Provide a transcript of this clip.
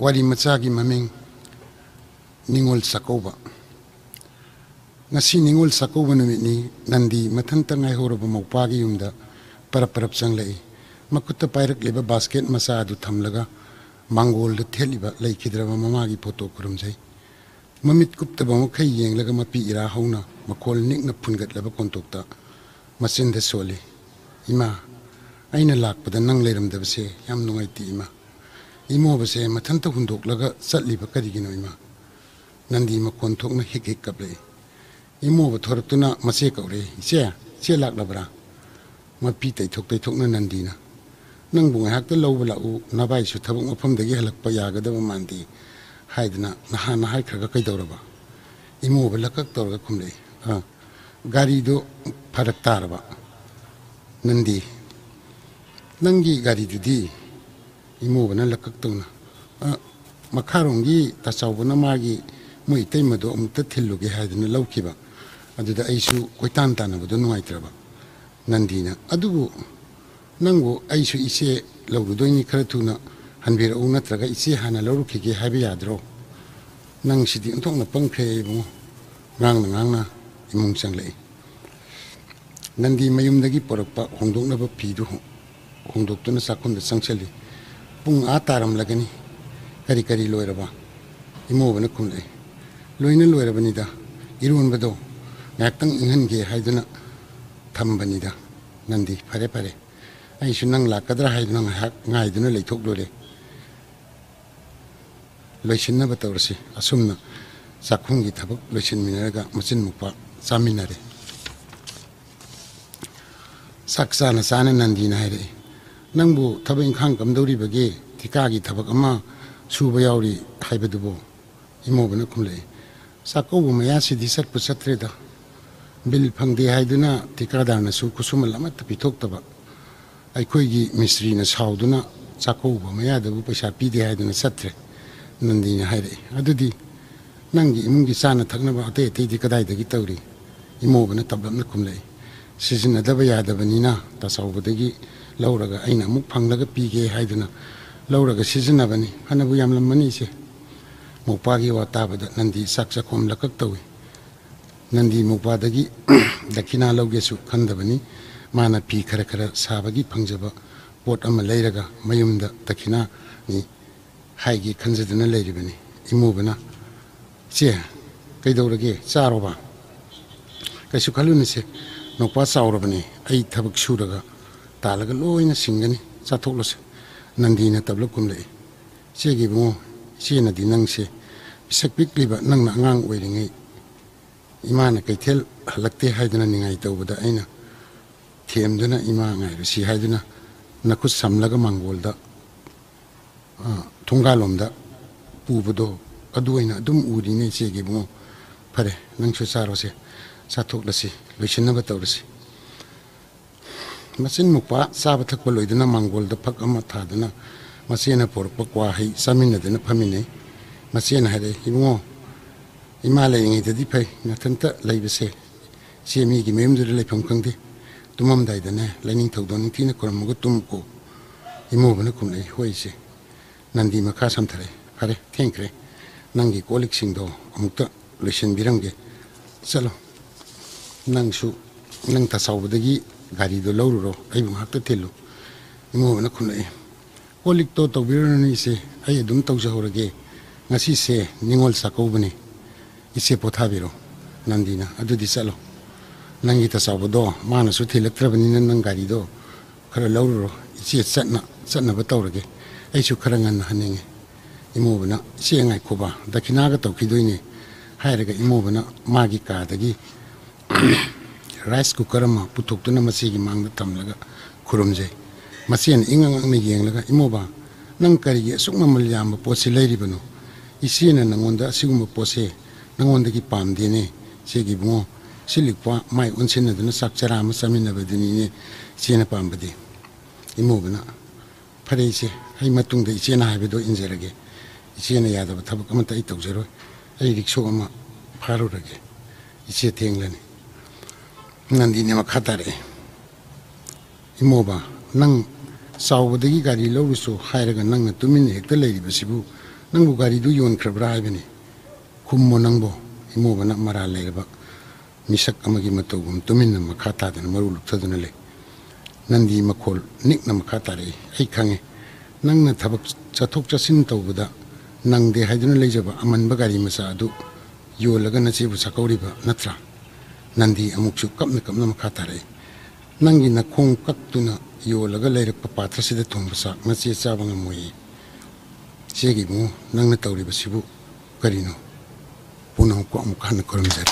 wari machagi maming Ningol Sakova. Ngasi Ningol Sakova numit Nandi mathanta ngai horoba maupagi yumda parap changlai. Makutta pairak leba basket masa adu thamlaga mangol de theliba laikhidraba mamagi photo kurumjai. Mamit kuptaba makhai yenglaga mapi ira hauna makol nikna phungatlaba kontokta masin de sole. Ima aina lakpada nang leiramdabase yam nungaiti ima. Imo base mathanta hundoklaga satliba karigino ima. Nandi makon thokna hik kaplei. Imo ba thoratuna mase kaure che laklabra. Mapi tai thokna nandina. Nang bunga hakta lawba lau nabai su thabak mafamdagi halakpa yagadaba mandi. Haidna nahana haikhaga kaidawraba. Imo ba lakak tawraga khumlei. Gari do pharak taraba. Nandi nangi gari dudi imo bana lakak tawna. Makharongi tasawbana magi moi taimado amta thilluge haidna lawkiba. Aduda aisu koitan tanabado nungaitraba. Nandina adubu nango aisu ise lawrudoini khara thuna hanbira u natraga ise hana lawrukhige haiba yadro. Nang sidi onthokna pangkhre bu ngangna imung changlei. Nandi mayumdagi porakpa hongdoknaba phidu hongdoktuna sakhonda changchali. Pung ataram lagani kari loiraba. Imo bana khumlei. Loina loirabanida irunbado ngaktang inghange haiduna thambanida. Nandi pare aisu nang lakadra haiduna ngaiduna leithoklore. Loisinna batawrasi asumna sakhungi thabak loisinminaraga machin mukpa chaminare. Saksana sana nandina haire. Nangbu thabak inkhang kamdawribage tikagi thabak ama suba yauri haibadubo. Imo bana khumlei. Sakobu mayasidi satpu satreda. Bil phangde haiduna tikadana su kusumal amat pithoktaba. Aikhoigi misrina sauduna sakobu mayadabu paisa pide haiduna satre. Nandina haire. Adudi nangi imungi sana thaknaba ate di kadaidagi tawri. Imo bana tablamna khumlei. Sizinadaba yadabanina tasawbadagi lawraga aina amuk phanglaga pige haiduna lawraga sizinabani hanabu yamlammani se. Mupagi watabada nandi saksa khom lakak tawi. Nandi mupadagi dakina lawgesu khandabani mana pi khara sabagi phangjaba pot ama leiraga mayumda dakina ni haigi khanjaduna leiribani. Imubana che kaidawrage charoba kaisu khaluni se nokpa chaurabani ai thabak suraga talaga loina singani chathoklose. Nandina tablak kumlei. Chegi bungo chena di nangse bisak pikliba nangna angang oiringai imana kaithel halakte haiduna ningai tawbada aina themduna ima ngai rusi haiduna nakhut samlaga mangolda thungalomda pubudo aduina adum urine chegi bungo pare nangsu charose chathoklasi loisinaba tawrasi. Machin mukpa saba thakpa loiduna mangolda phak ama thaduna masena porpa kwa hai saminaduna phamine masena hare ibungo ima leingi dadi phai nathanta leibase semi gi memdur leifam khangde tumam daidane lening thodon thina kormugo tumko imo bana kumlei hoise. Nandi makha samthare hare thankre nangi kolik singdo amukta loisin biramge chalo nangsu nang tasawbadagi gari do lawruro aibu hakta telu. Imo bana kumlei kolik to tawbirani se ai adum tawjahorage ngasi se Ningol Sakobani ise pothabiro. Nandina adudi chalo nangi tasawbado mana su thilaktrabani nang gari do khara lawruro ise chatna batawrage aisu khara ngan haninge. Imo bana ise ngai khoba dakina ga tawkhidoine hairaga imo bana magi kadagi rice cooker ma putoktuna masigi mangda tamlaga khurumje. Masien ingang na yenglaga imoba nang karigi sukma malyamba posi leiribano isina nangonda siguma pose nangonda ki pamdene segi bungo silikwa mai onsina dana sakchara ma saminabadini ne sina pambade. Imobana phareise hai matungda isena haibedo injerage isena yadaba thabak amata ai tawjaro ai rikso ama pharurage ise tenglani. Nandine makhatare imoba nang saubadagi gari lawruso hairaga nangna tumin hekta leiribasibu nangbu gari du yon krabra haibani kummo nangbo imobana mara leiraba misak amagi matogum tuminna makata dana maru luptaduna le nandi makol nikna makata re ai khange nangna thabak chathok chasin tawbada nangde haiduna leijaba amanba gari masa adu yolaga nachibu sakauriba natra nandi amuksu kapna makata re nangi na khong kaktuna yolaga leirak patra sida thongba sak nachi chabanga moi chegi mu nangna tawriba sibu karino puno ko amukhan koramjar